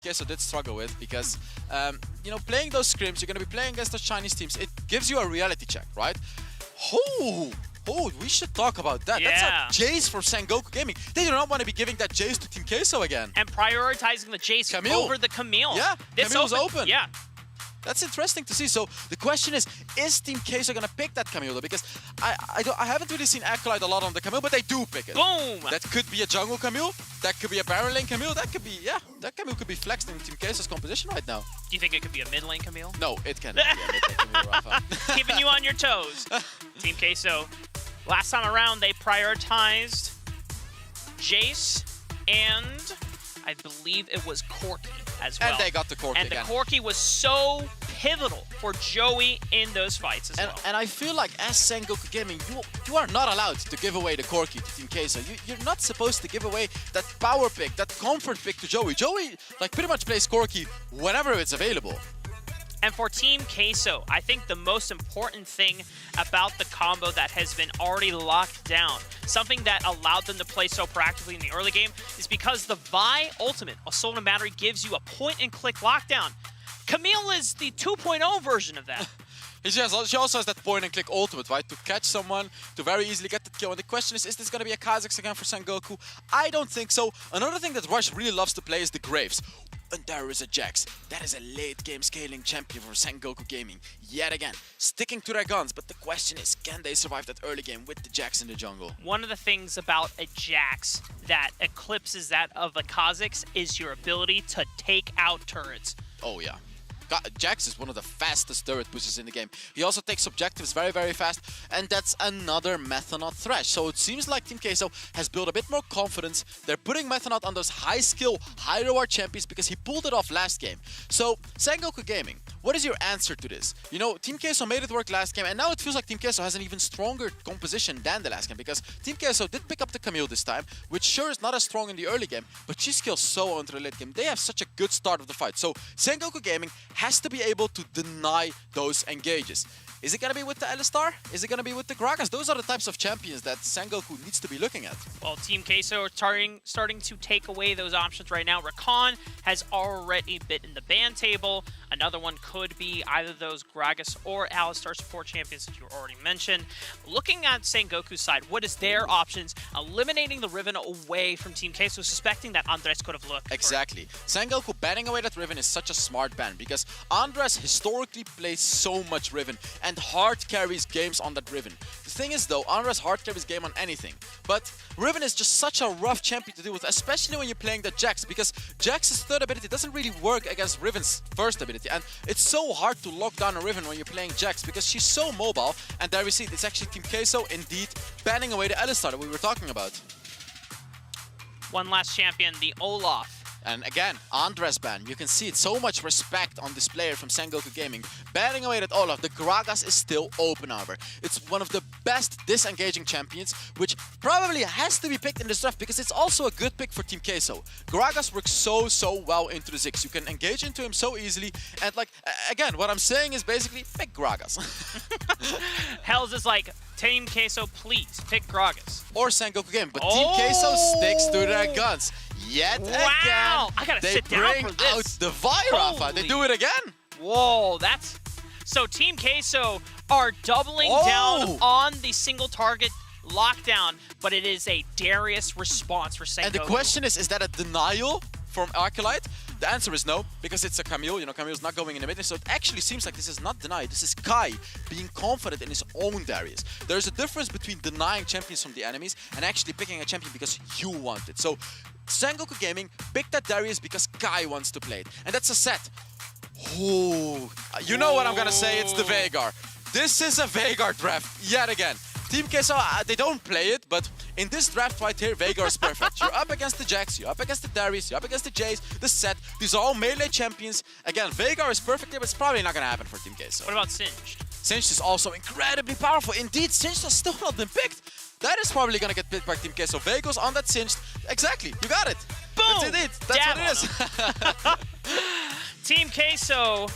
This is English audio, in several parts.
Queso did struggle with because, you know, playing those scrims, you're going to be playing against those Chinese teams. It gives you a reality check, right? Oh, we should talk about that. Yeah. That's a Jace for Sengoku Gaming. They do not want to be giving that Jace to Team Queso again. And prioritizing the Jace over the Camille. Yeah, Camille's open. Yeah. That's interesting to see. So the question is Team Queso going to pick that Camille though? Because I haven't really seen Acolyte a lot on the Camille, but they do pick it. Boom! That could be a jungle Camille. That could be a Baron lane Camille. That could be, yeah, that Camille could be flexed in Team Queso's composition right now. Do you think it could be a mid lane Camille? No, it cannot be a mid lane Camille, Rafa. Keeping you on your toes. Team Queso, last time around they prioritized Jace and I believe it was Corki as well. And they got the Corki and again. the Corki was so pivotal for Joey in those fights as well. And I feel like as Sengoku Gaming, you are not allowed to give away the Corki to Team Queso. You're not supposed to give away that power pick, that comfort pick to Joey. Joey like pretty much plays Corki whenever it's available. And for Team Queso, I think the most important thing about the combo that has been already locked down, something that allowed them to play so proactively in the early game, is because the Vi Ultimate, Assault and Battery, gives you a point-and-click lockdown. Camille is the 2.0 version of that. She also has that point-and-click ultimate, right? To catch someone, to very easily get the kill. And the question is this going to be a Kha'Zix again for Sengoku? I don't think so. Another thing that Rush really loves to play is the Graves. And there is a Jax. That is a late-game scaling champion for Sengoku Gaming. Yet again, sticking to their guns. But the question is, can they survive that early game with the Jax in the jungle? One of the things about a Jax that eclipses that of a Kha'Zix is your ability to take out turrets. Oh, yeah. Jax is one of the fastest turret pushers in the game. He also takes objectives very, very fast, and that's another Methonaut Thresh. So it seems like Team Queso has built a bit more confidence. They're putting Methonaut on those high-skill, high-reward champions because he pulled it off last game. So, Sengoku Gaming, what is your answer to this? You know, Team Queso made it work last game, and now it feels like Team Queso has an even stronger composition than the last game, because Team Queso did pick up the Camille this time, which sure is not as strong in the early game, but she scales so onto the late game. They have such a good start of the fight. So, Sengoku Gaming has to be able to deny those engages. Is it going to be with the Alistar? Is it going to be with the Gragas? Those are the types of champions that Sengoku needs to be looking at. Well, Team Queso are starting to take away those options right now. Rakan has already bitten the ban table. Another one could be either those Gragas or Alistar support champions that you already mentioned. Looking at Sengoku's side, what is their options? Eliminating the Riven away from Team Queso, suspecting that Andres could have looked. Exactly. Sengoku banning away that Riven is such a smart ban because Andres historically plays so much Riven and hard carries games on that Riven. The thing is though, Andres hard carries game on anything, but Riven is just such a rough champion to deal with, especially when you're playing the Jax, because Jax's third ability doesn't really work against Riven's first ability, and it's so hard to lock down a Riven when you're playing Jax because she's so mobile. And there we see it's actually Team Queso indeed banning away the Alistar that we were talking about. One last champion, the Olaf. And again, Andres ban. You can see it, so much respect on this player from Sengoku Gaming. Banning away that Olaf. The Gragas is still open, however. It's one of the best disengaging champions, which probably has to be picked in this draft because it's also a good pick for Team Queso. Gragas works so well into the Ziggs. You can engage into him so easily. And like, again, what I'm saying is basically, pick Gragas. Hells is like, Team Queso, please, pick Gragas. Or Sengoku Gaming, but Team Queso sticks to their guns. Yet again, I gotta they sit down bring for this. out the Vi, Rafa. They do it again. Whoa, that's... So Team Queso are doubling down on the single target lockdown, but it is a Darius response for Sengoku. And the question is that a denial from Acolyte? The answer is no, because it's a Camille. You know, Camille's not going in the mid, so it actually seems like this is not denied. This is Kai being confident in his own Darius. There's a difference between denying champions from the enemies and actually picking a champion because you want it. So Sengoku Gaming picked that Darius because Kai wants to play it. And that's a set. Oh, you know what I'm gonna say, it's the Veigar. This is a Veigar draft, yet again. Team Queso, they don't play it, but in this draft right here, Veigar is perfect. You're up against the Jax, you're up against the Darius, you're up against the Jace, the Set. These are all melee champions. Again, Veigar is perfect here, but it's probably not gonna happen for Team Queso. What about Singed? Singed is also incredibly powerful. Indeed, Singed has still not been picked. That is probably gonna get picked by Team Queso. Veigar's on that Singed. Exactly, you got it. Boom! That's it. That's what it is. Team Queso,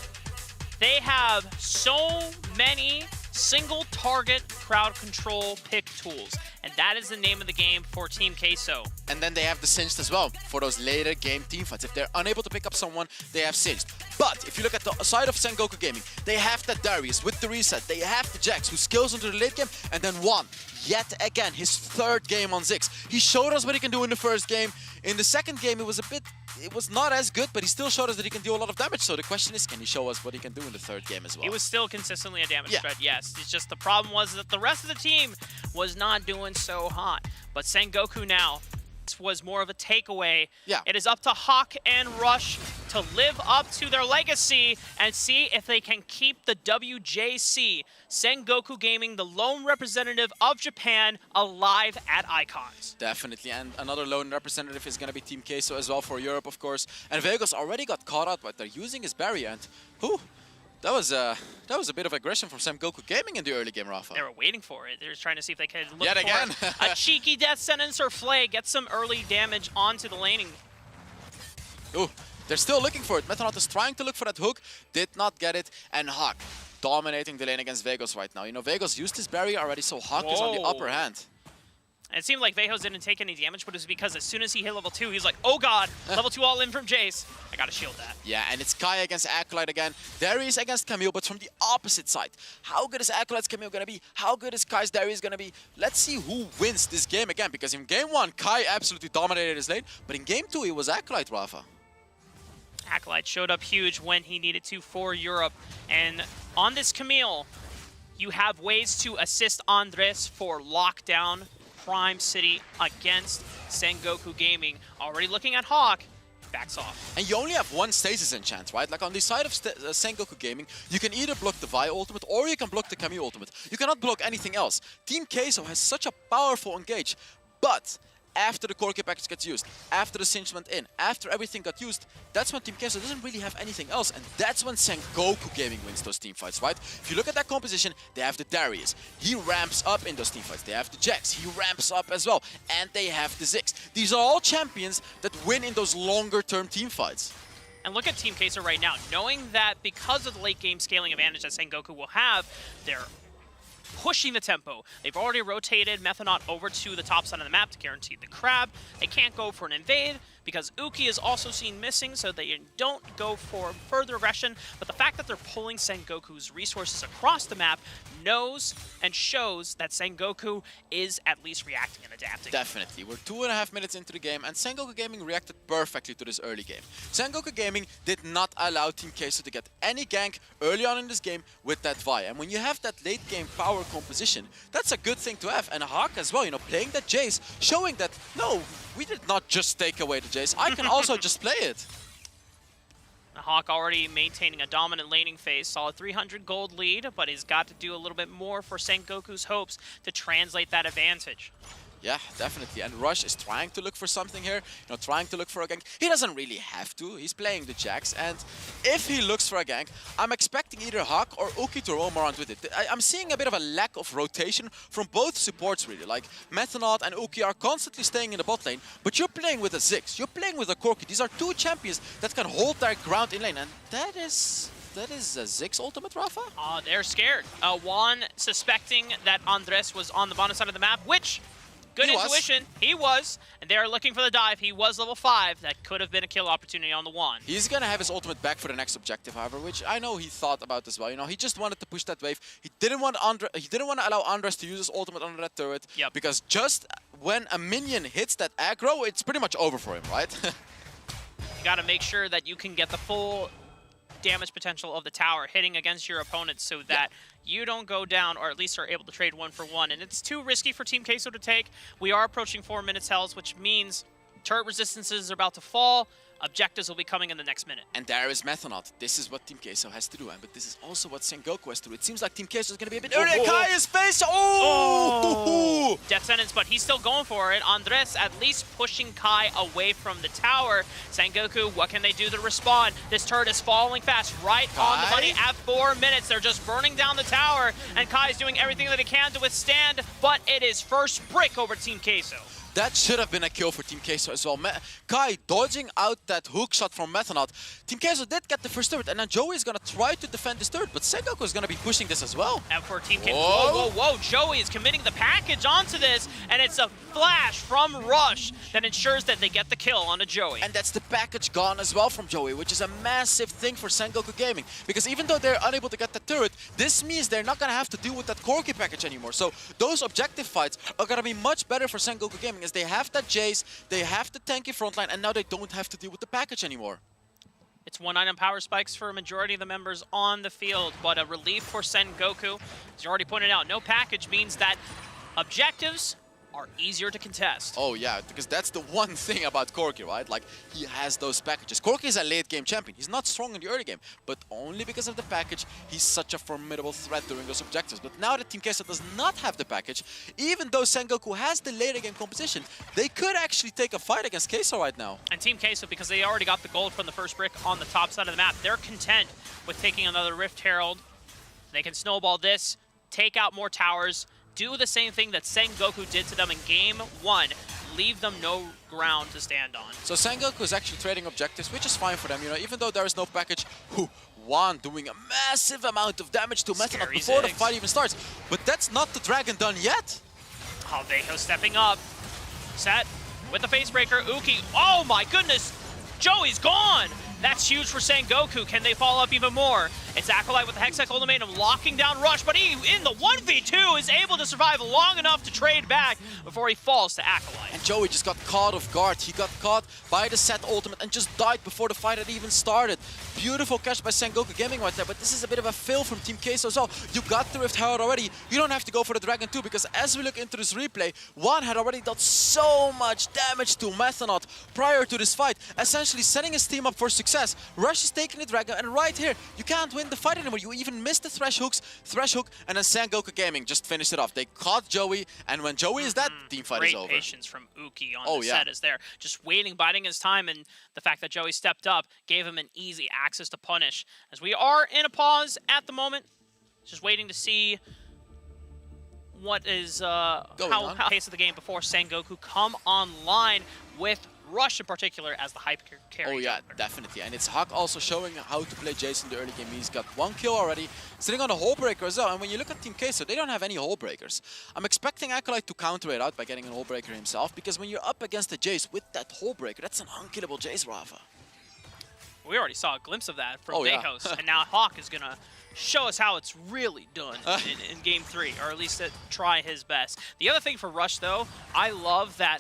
they have so many single target crowd control pick tools. and that is the name of the game for Team Queso. And then they have the Singed as well for those later game teamfights. If they're unable to pick up someone, they have Singed. But if you look at the side of Sengoku Gaming, they have that Darius with the reset. They have the Jax who skills into the late game and then won yet again his third game on Ziggs. He showed us what he can do in the first game. In the second game, it was not as good, but he still showed us that he can do a lot of damage. So the question is, can he show us what he can do in the third game as well? He was still consistently a damage threat, yes. It's just the problem was that the rest of the team was not doing so hot. But Sengoku now was more of a takeaway. Yeah. It is up to Hawk and Rush to live up to their legacy and see if they can keep the WJC, Sengoku Gaming, the lone representative of Japan, alive at Icons. Definitely, and another lone representative is going to be Team Queso as well for Europe, of course. And Vegas already got caught out, but they're using his barrier, and that was a bit of aggression from Sengoku Gaming in the early game, Rafa. They were waiting for it. They were trying to see if they could look Yet for again. a cheeky death sentence or flay, get some early damage onto the laning. Ooh, they're still looking for it. Methanaut is trying to look for that hook, did not get it, and Hawk dominating the lane against Vegas right now. You know, Vegas used his barrier already, so Hawk is on the upper hand. And it seemed like Vejos didn't take any damage, but it was because as soon as he hit level 2, he's like, oh god, level 2 all in from Jace. I gotta shield that. Yeah, and it's Kai against Acolyte again. Darius against Camille, but from the opposite side. How good is Acolyte's Camille gonna be? How good is Kai's Darius gonna be? Let's see who wins this game again, because in game 1, Kai absolutely dominated his lane, but in game 2, it was Acolyte, Rafa. Acolyte showed up huge when he needed to for Europe. And on this Camille, you have ways to assist Andres for lockdown Prime City against Sengoku Gaming. Already looking at Hawk, backs off. And you only have one stasis enchant, right? Like on the side of Sengoku Gaming, you can either block the Vi ultimate or you can block the Camille ultimate. You cannot block anything else. Team Queso has such a powerful engage, but after the core kit package gets used, after the Singe went in, after everything got used, that's when Team Queso doesn't really have anything else, and that's when Sengoku Gaming wins those teamfights, right? If you look at that composition, they have the Darius. He ramps up in those teamfights. They have the Jax. He ramps up as well. And they have the Ziggs. These are all champions that win in those longer-term teamfights. And look at Team Queso right now, knowing that because of the late game scaling advantage that Sengoku will have, they're pushing the tempo. They've already rotated Methanaut over to the top side of the map to guarantee the crab. They can't go for an invade because Uki is also seen missing, so they don't go for further aggression. But the fact that they're pulling Sengoku's resources across the map knows and shows that Sengoku is at least reacting and adapting. Definitely. We're 2.5 minutes into the game, and Sengoku Gaming reacted perfectly to this early game. Sengoku Gaming did not allow Team Queso to get any gank early on in this game with that Vi. And when you have that late game power composition, that's a good thing to have. And Hawk as well, you know, playing that Jace, showing that, no, we did not just take away the Jace. I can also just play it. Hawk already maintaining a dominant laning phase, saw a 300 gold lead, but he's got to do a little bit more for Sengoku's hopes to translate that advantage. Yeah, definitely. And Rush is trying to look for something here, you know, trying to look for a gank. He doesn't really have to. He's playing the Jax, and if he looks for a gank, I'm expecting either Hawk or Uki to roam around with it. I'm seeing a bit of a lack of rotation from both supports, really. Like, Methanaut and Uki are constantly staying in the bot lane, but you're playing with a Ziggs, you're playing with a Corki. These are two champions that can hold their ground in lane, and that is a Ziggs ultimate, Rafa? They're scared. Juan suspecting that Andres was on the bottom side of the map, which... Good intuition. He was. And they're looking for the dive. He was level 5. That could have been a kill opportunity on the one. He's going to have his ultimate back for the next objective, however, which I know he thought about as well. You know, he just wanted to push that wave. He didn't want to allow Andres to use his ultimate under that turret. Yep. Because just when a minion hits that aggro, it's pretty much over for him, right? You got to make sure that you can get the full damage potential of the tower hitting against your opponent so that you don't go down, or at least are able to trade 1-for-1. And it's too risky for Team Queso to take. We are approaching 4 minutes Hells, which means turret resistances are about to fall. Objectives will be coming in the next minute. And there is Methanaut. This is what Team Queso has to do, but this is also what Sengoku has to do. It seems like Team Queso is going to be a bit early. Kai is face! Oh! Death sentence, but he's still going for it. Andres at least pushing Kai away from the tower. Sengoku, what can they do to respond? This turret is falling fast, right on the money at 4 minutes. They're just burning down the tower, and Kai is doing everything that he can to withstand, but it is first brick over Team Queso. That should have been a kill for Team Queso as well. Kai dodging out that hook shot from Methanaut. Team Queso did get the first turret, and now Joey is going to try to defend this turret, but Sengoku is going to be pushing this as well. And for Team Queso, whoa, Joey is committing the package onto this, and it's a flash from Rush that ensures that they get the kill on a Joey. And that's the package gone as well from Joey, which is a massive thing for Sengoku Gaming. Because even though they're unable to get the turret, this means they're not going to have to deal with that Corki package anymore. So those objective fights are going to be much better for Sengoku Gaming, as they have that Jace, they have the tanky frontline, and now they don't have to deal with the package anymore. It's 1-item power spikes for a majority of the members on the field, but a relief for Sengoku. As you already pointed out, no package means that objectives are easier to contest. Oh yeah, because that's the one thing about Corki, right? Like, he has those packages. Corki is a late game champion. He's not strong in the early game, but only because of the package, he's such a formidable threat during those objectives. But now that Team Queso does not have the package, even though Sengoku has the later game composition, they could actually take a fight against Queso right now. And Team Queso, because they already got the gold from the first brick on the top side of the map, they're content with taking another Rift Herald. They can snowball this, take out more towers, do the same thing that Sengoku did to them in Game 1, leave them no ground to stand on. So Sengoku is actually trading objectives, which is fine for them, you know, even though there is no package. Juan doing a massive amount of damage to Methanaut before the fight even starts. But that's not the dragon done yet. Alvejo stepping up. Set with the facebreaker. Uki. Oh my goodness! Joey's gone! That's huge for Sengoku. Can they follow up even more? It's Acolyte with the Hextech Ultimatum locking down Rush, but he, in the 1v2, is able to survive long enough to trade back before he falls to Acolyte. And Joey just got caught off guard. He got caught by the set ultimate and just died before the fight had even started. Beautiful catch by Sengoku Gaming right there, but this is a bit of a fail from Team Queso as well. You got the Rift Herald already. You don't have to go for the Dragon 2, because as we look into this replay, Juan had already done so much damage to Methanaut prior to this fight, essentially setting his team up for success. Rush is taking the Dragon, and right here, you can't win the fight anymore. You even missed the thresh hook, and then Sengoku Gaming just finished it off. They caught Joey, and when Joey is dead, team fight is over. Great patience from Uki on the set is there. Just waiting, biding his time, and the fact that Joey stepped up gave him an easy access to punish. As we are in a pause at the moment, just waiting to see what is how pace of the game before Sengoku come online with Rush in particular as the hype carry. Oh yeah, definitely. And it's Hawk also showing how to play Jace in the early game. He's got one kill already, sitting on a Hull Breaker as well. And when you look at Team Queso, they don't have any Hull Breakers. I'm expecting Acolyte to counter it out by getting a Hull Breaker himself, because when you're up against a Jace with that Hull Breaker, that's an unkillable Jace, Rafa. We already saw a glimpse of that from Vejos, and now Hawk is going to show us how it's really done in Game 3, or at least try his best. The other thing for Rush, though, I love that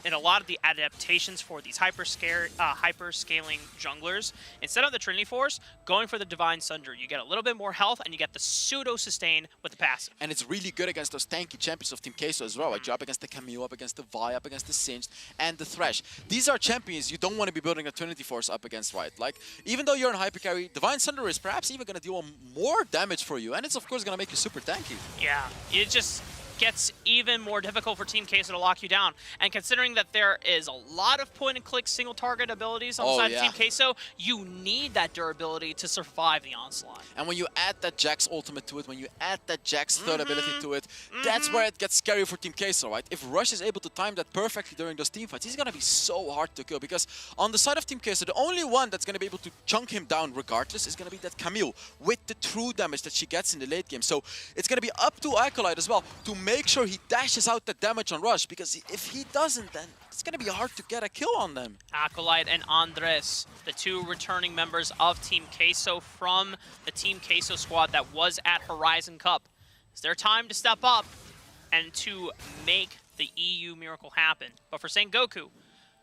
in a lot of the adaptations for these hyper-scaling junglers, instead of the Trinity Force, going for the Divine Sunder. You get a little bit more health, and you get the pseudo-sustain with the passive. And it's really good against those tanky champions of Team Queso as well. Like, you're up against the Camille, up against the Vi, up against the Singed, and the Thresh. These are champions you don't want to be building a Trinity Force up against, right? Like, even though you're in hyper carry, Divine Sunder is perhaps even going to deal more damage for you, and it's of course going to make you super tanky. Yeah, it just gets even more difficult for Team Queso to lock you down. And considering that there is a lot of point-and-click single-target abilities on the side of Team Queso, you need that durability to survive the onslaught. And when you add that Jax ultimate to it, when you add that Jax third ability to it, that's where it gets scary for Team Queso, right? If Rush is able to time that perfectly during those team fights, he's going to be so hard to kill, because on the side of Team Queso, the only one that's going to be able to chunk him down regardless is going to be that Camille, with the true damage that she gets in the late game. So it's going to be up to Acolyte as well to make sure he dashes out the damage on Rush, because if he doesn't, then it's going to be hard to get a kill on them. Acolyte and Andres, the two returning members of Team Queso from the Team Queso squad that was at Horizon Cup. It's their time to step up and to make the EU miracle happen. But for Sengoku,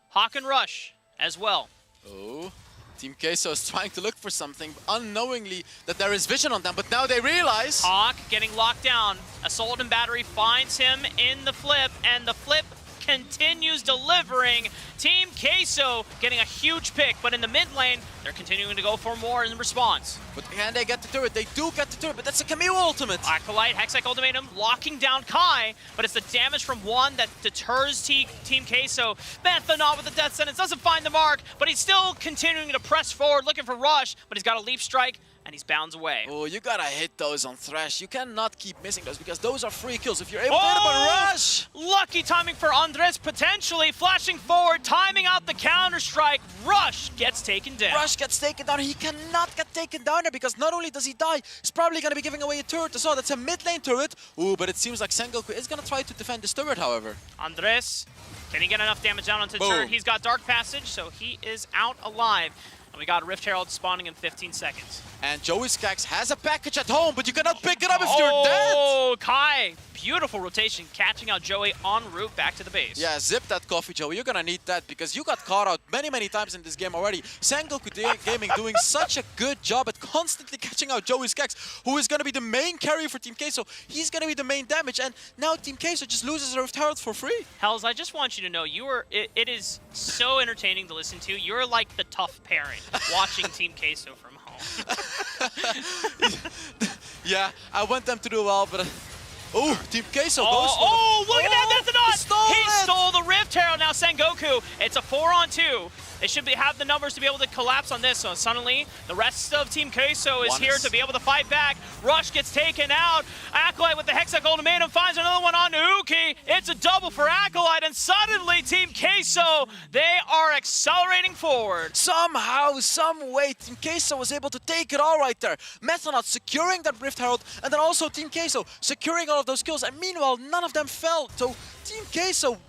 Hawk and Rush as well. Oh. Team Queso is trying to look for something, unknowingly that there is vision on them, but now they realize. Hawk getting locked down. Assault and Battery finds him in the flip, and the flip continues delivering. Team Queso getting a huge pick, but in the mid lane, They're continuing to go for more in response. But can they get the turret? They do get the turret, but that's a Camille ultimate. Acolyte, Hextech Ultimatum, locking down Kai, but it's the damage from one that deters Team Queso. Methanol with the death sentence doesn't find the mark, but he's still continuing to press forward, looking for Rush, but he's got a leap strike, and he's bounds away. Oh, you gotta hit those on Thresh. You cannot keep missing those because those are free kills. If you're able to hit them on Rush! Lucky timing for Andres, potentially flashing forward, timing out the counter-strike. Rush gets taken down. Rush gets taken down. He cannot get taken down there because not only does he die, he's probably gonna be giving away a turret as well. That's a mid lane turret. Ooh, but it seems like Sengoku is gonna try to defend this turret, however. Andres, can he get enough damage down onto the turret? He's got Dark Passage, so he is out alive. And we got Rift Herald spawning in 15 seconds. And Joey Skaggs has a package at home, but you cannot pick it up if you're dead! Oh, Kai! Beautiful rotation, catching out Joey en route back to the base. Yeah, zip that coffee, Joey. You're gonna need that because you got caught out many times in this game already. Sengoku Gaming doing such a good job at constantly catching out Joey Skaggs, who is gonna be the main carry for Team Queso. He's gonna be the main damage, and now Team Queso just loses Rift Herald for free. Hells, I just want you to know, it is so entertaining to listen to. You're like the tough parent watching Team Queso from home. Yeah, I want them to do well, but... Oh, Team Queso goes for look at that, that's He stole the Rift Herald. Now Sengoku, it's a 4-on-2. They should have the numbers to be able to collapse on this. So suddenly, the rest of Team Queso is here to be able to fight back. Rush gets taken out. Acolyte with the Hextech Ultimatum finds another one on Uki. It's a double for Acolyte, and suddenly Team Queso, they are accelerating forward. Somehow, some way, Team Queso was able to take it all right there. Methanol securing that Rift Herald, and then also Team Queso securing all of those kills. And meanwhile, none of them fell. So Team Queso,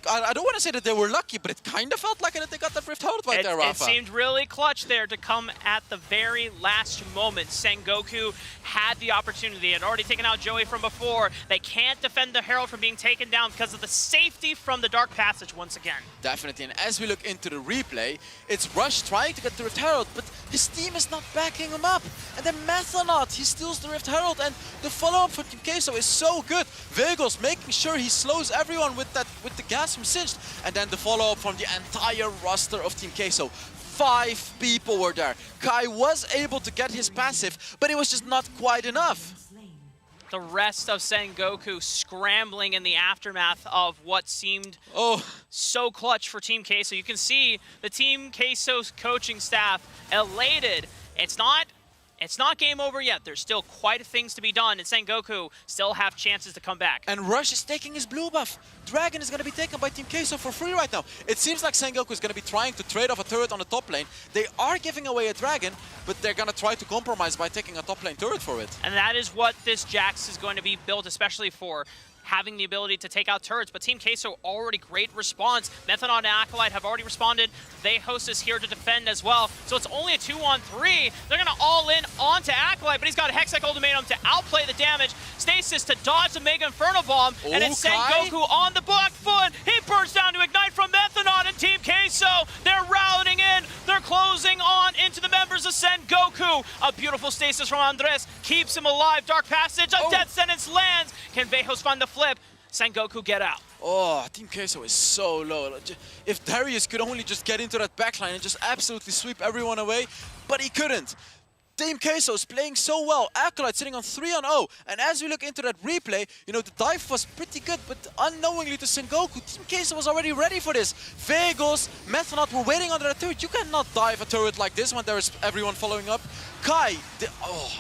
I don't want to say that they were lucky, but it kind of felt like it. They got that Rift Herald right there, Rafa. It seemed really clutch there to come at the very last moment. Sengoku had the opportunity. They had already taken out Joey from before. They can't defend the Herald from being taken down because of the safety from the Dark Passage once again. Definitely, and as we look into the replay, it's Rush trying to get the Rift Herald, but his team is not backing him up. And then Methanol, he steals the Rift Herald, and the follow-up for Team Queso is so good. Vegos making sure he slows everyone with the gas from Singed, and then the follow-up from the entire roster of Team Queso. 5 people were there. Kai was able to get his passive, but it was just not quite enough. The rest of Sengoku scrambling in the aftermath of what seemed so clutch for Team Queso. You can see the Team Queso's coaching staff elated. It's not game over yet. There's still quite a things to be done, and Sengoku still have chances to come back. And Rush is taking his blue buff. Dragon is going to be taken by Team Queso for free right now. It seems like Sengoku is going to be trying to trade off a turret on the top lane. They are giving away a Dragon, but they're going to try to compromise by taking a top lane turret for it. And that is what this Jax is going to be built, especially for having the ability to take out turrets. But Team Queso already great response. Methanol and Acolyte have already responded. They host is here to defend as well. So it's only a 2-on-3. They're going to all in onto Acolyte, but he's got a Hextech Ultimatum to outplay the damage. Stasis to dodge the Mega Inferno Bomb, and it's Sengoku on the back foot. He burns down to ignite from Methanol, and Team Queso, they're routing in. They're closing on into the members of Sengoku. A beautiful Stasis from Andres keeps him alive. Dark Passage, a death sentence lands. Can Vejos find the flip? Sengoku, get out. Oh, Team Queso is so low. If Darius could only just get into that backline and just absolutely sweep everyone away, but he couldn't. Team Queso is playing so well. Acolyte sitting on 3-0. And as we look into that replay, you know, the dive was pretty good, but unknowingly to Sengoku, Team Queso was already ready for this. Vegos, Methanol were waiting under a turret. You cannot dive a turret like this when there is everyone following up. Kai,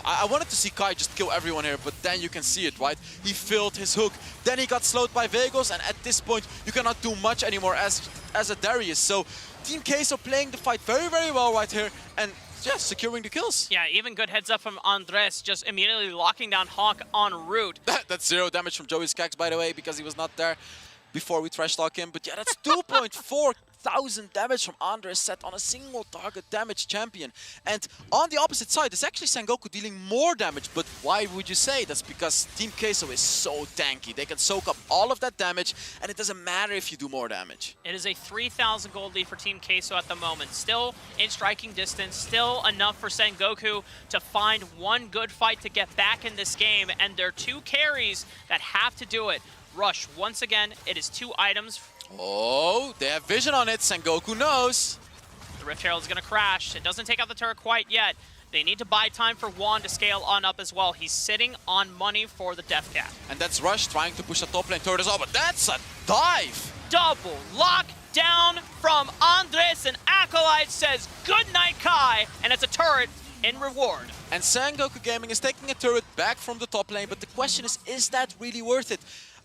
I wanted to see Kai just kill everyone here, but then you can see it, right? He filled his hook. Then he got slowed by Vegos, and at this point, you cannot do much anymore as a Darius. So Team Queso playing the fight very well right here, and yeah, securing the kills. Yeah, even good heads up from Andres, just immediately locking down Hawk en route. That's 0 damage from Joey Skaggs, by the way, because he was not there before we trash talk him. But yeah, that's 2.4 thousand damage from Andres set on a single target damage champion. And on the opposite side, it's actually Sengoku dealing more damage. But why would you say? That's because Team Queso is so tanky. They can soak up all of that damage, and it doesn't matter if you do more damage. It is a 3,000 gold lead for Team Queso at the moment. Still in striking distance, still enough for Sengoku to find one good fight to get back in this game. And there are 2 carries that have to do it. Rush, once again, it is 2 items. Oh, they have vision on it. Sengoku knows. The Rift Herald is going to crash. It doesn't take out the turret quite yet. They need to buy time for Juan to scale on up as well. He's sitting on money for the Death Cap. And that's Rush trying to push the top lane turret as well, but that's a dive! Double lockdown from Andres, and Acolyte says goodnight, Kai, and it's a turret in reward. And Sengoku Gaming is taking a turret back from the top lane, but the question is that really worth it?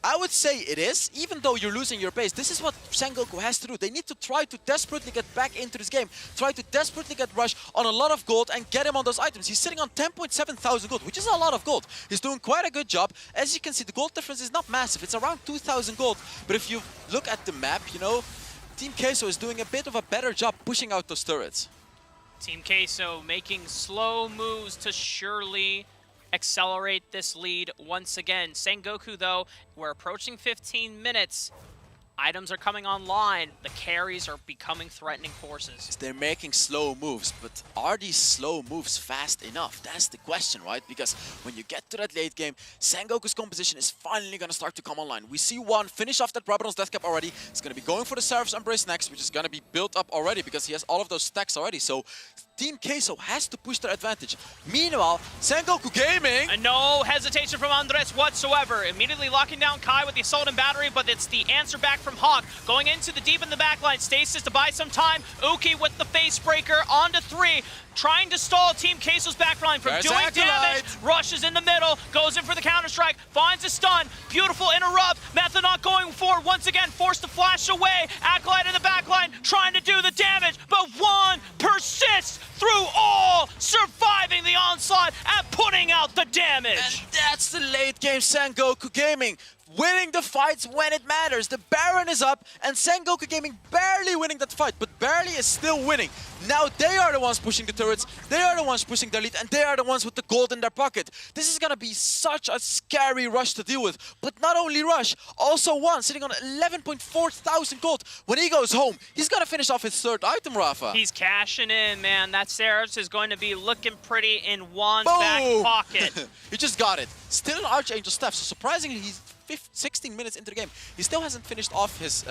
I would say it is, even though you're losing your base. This is what Sengoku has to do. They need to try to desperately get back into this game, try to desperately get Rush on a lot of gold and get him on those items. He's sitting on 10.7 thousand gold, which is a lot of gold. He's doing quite a good job. As you can see, the gold difference is not massive. It's around 2,000 gold. But if you look at the map, you know, Team Queso is doing a bit of a better job pushing out those turrets. Team Queso making slow moves to surely accelerate this lead once again. Sengoku, though, we're approaching 15 minutes. Items are coming online. The carries are becoming threatening forces. They're making slow moves, but are these slow moves fast enough? That's the question, right? Because when you get to that late game, Sengoku's composition is finally going to start to come online. We see Juan finish off that Rabadon's Death Cap already. He's going to be going for the Seraph's Embrace next, which is going to be built up already because he has all of those stacks already. So Team Queso has to push their advantage. Meanwhile, Sengoku Gaming... And no hesitation from Andres whatsoever. Immediately locking down Kai with the Assault and Battery, but it's the answer back from Hawk. Going into the deep in the backline. Stasis to buy some time. Uki with the Face Breaker onto 3. Trying to stall Team Queso's backline from doing damage. Rush is in the middle. Goes in for the Counter-Strike. Finds a stun. Beautiful interrupt. Methonaut going for once again. Forced to flash away. Acolyte in the backline. Trying to do the damage. But Juan persists through all, surviving the onslaught and putting out the damage. And that's the late game Sengoku Gaming. Winning the fights when it matters. The Baron is up and Sengoku Gaming barely winning that fight, but barely is still winning. Now they are the ones pushing the turrets, they are the ones pushing the lead, and they are the ones with the gold in their pocket. This is gonna be such a scary Rush to deal with. But not only Rush, also Juan sitting on 11.4 thousand gold. When he goes home, he's gonna finish off his third item, Rafa. He's cashing in, man. That Seraphs is going to be looking pretty in Juan's back pocket. He just got it. Still an Archangel Staff, so surprisingly he's 16 minutes into the game. He still hasn't finished off his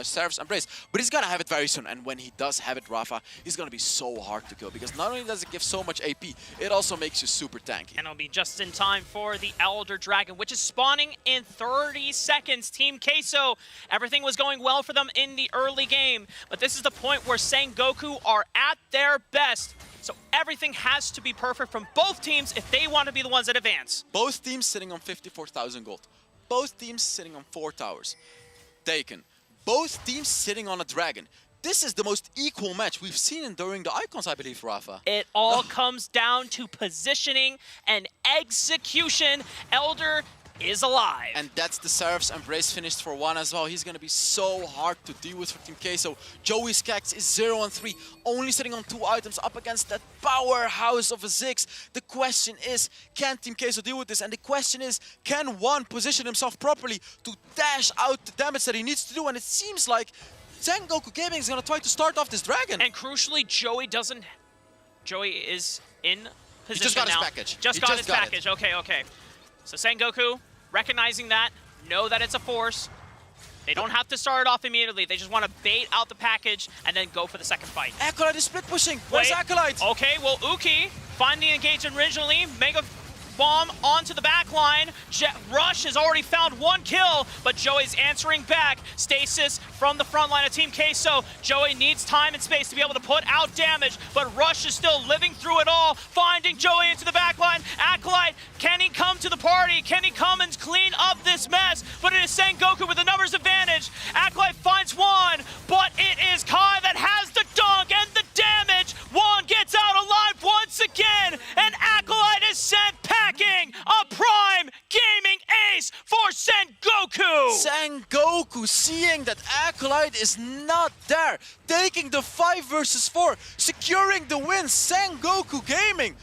Seraph's Embrace, but he's gonna have it very soon. And when he does have it, Rafa, he's gonna be so hard to kill because not only does it give so much AP, it also makes you super tanky. And it'll be just in time for the Elder Dragon, which is spawning in 30 seconds. Team Queso, everything was going well for them in the early game, but this is the point where Sengoku are at their best. So everything has to be perfect from both teams if they want to be the ones that advance. Both teams sitting on 54,000 gold. Both teams sitting on 4 towers. Taken. Both teams sitting on a dragon. This is the most equal match we've seen during the Icons, I believe, Rafa. It all comes down to positioning and execution. Elder is alive. And that's the Seraph's Embrace finished for Juan as well. He's going to be so hard to deal with for Team Queso. Joey Skaggs is 0-3, only sitting on 2 items up against that powerhouse of a Ziggs. The question is, can Team Queso deal with this? And the question is, can Juan position himself properly to dash out the damage that he needs to do? And it seems like Sengoku Gaming is going to try to start off this dragon. And crucially, Joey is in position now. He just got his package. Just got his package. Okay. So Sengoku, recognizing that, know that it's a force. They don't have to start it off immediately. They just want to bait out the package and then go for the second fight. Acolyte is split pushing. Where's Acolyte? Okay, well, Uki, find the engagement originally. Mega Bomb onto the back line. Rush has already found 1 kill, but Joey's answering back. Stasis from the front line of Team Queso. Joey needs time and space to be able to put out damage, but Rush is still living through it all, finding Joey into the back line. Acolyte, can he come to the party? Can he come and clean up this mess? But it is Sengoku with the numbers advantage. Acolyte finds Juan, but it is Kai that has the dunk and the damage. Juan gets out alive once again, and Acolyte is sent packing a prime gaming ace for Sengoku! Sengoku seeing that Acolyte is not there, taking the 5 versus 4, securing the win. Sengoku Gaming,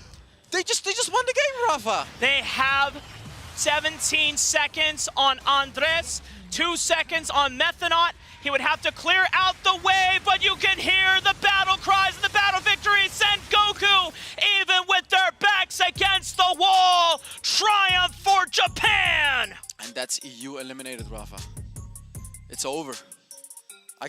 they just won the game, Rafa. They have 17 seconds on Andres, 2 seconds on Methonaut. He would have to clear out the way, but you can hear the battle cries and the battle victory. Sengoku, even with their backs against the wall, triumph for Japan! And that's EU eliminated, Rafa. It's over. I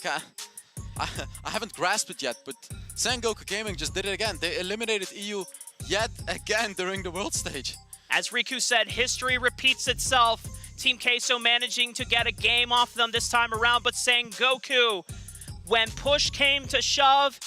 haven't grasped it yet, but Sengoku Gaming just did it again. They eliminated EU yet again during the world stage. As Riku said, history repeats itself. Team Queso managing to get a game off them this time around, but Sengoku, when push came to shove,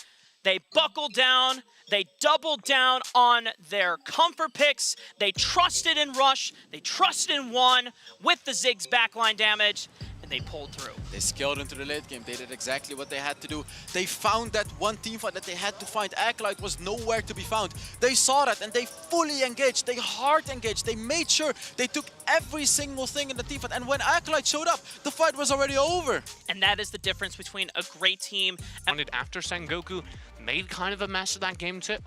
they buckled down, they doubled down on their comfort picks, they trusted in Rush, they trusted in One with the Ziggs backline damage, and they pulled through. They scaled into the late game. They did exactly what they had to do. They found that one team fight that they had to find. Acolyte was nowhere to be found. They saw that and they fully engaged. They hard engaged. They made sure they took every single thing in the team fight. And when Acolyte showed up, the fight was already over. And that is the difference between a great team And after Sengoku made kind of a mess of that game tip.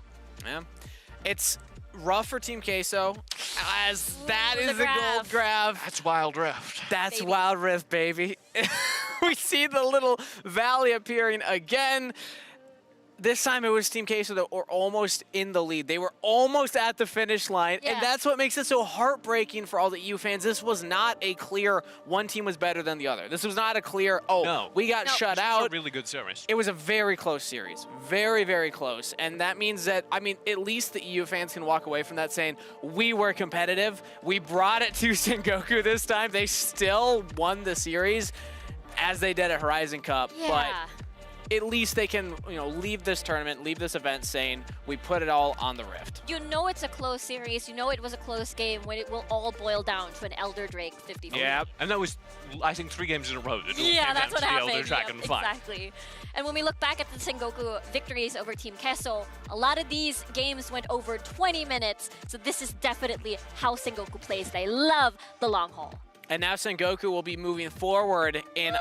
Yeah. It's rough for Team Queso, as that Ooh, is the the gold grab. That's Wild Rift. That's Baby. Wild Rift, baby. We see the little valley appearing again. This time it was Team Queso that were almost in the lead. They were almost at the finish line, Yeah. and that's what makes it so heartbreaking for all the EU fans. This was not a clear one team was better than the other. This was not a clear, oh, No. we got No. shut This was out. a really good series. It was a very close series. Very, very close. And that means that, I mean, at least the EU fans can walk away from that saying, we were competitive. We brought it to Sengoku this time. They still won the series as they did at Horizon Cup. Yeah. But at least they can, leave this tournament, leave this event saying, we put it all on the Rift. You know it's a close series. You know it was a close game when it will all boil down to an Elder Drake 50-50. Yeah. And that was, I think, 3 games in a row. That Yeah, that's what happened. Elder Dragon Yep, fight. exactly. And when we look back at the Sengoku victories over Team Queso, a lot of these games went over 20 minutes. So this is definitely how Sengoku plays. They love the long haul. And now Sengoku will be moving forward in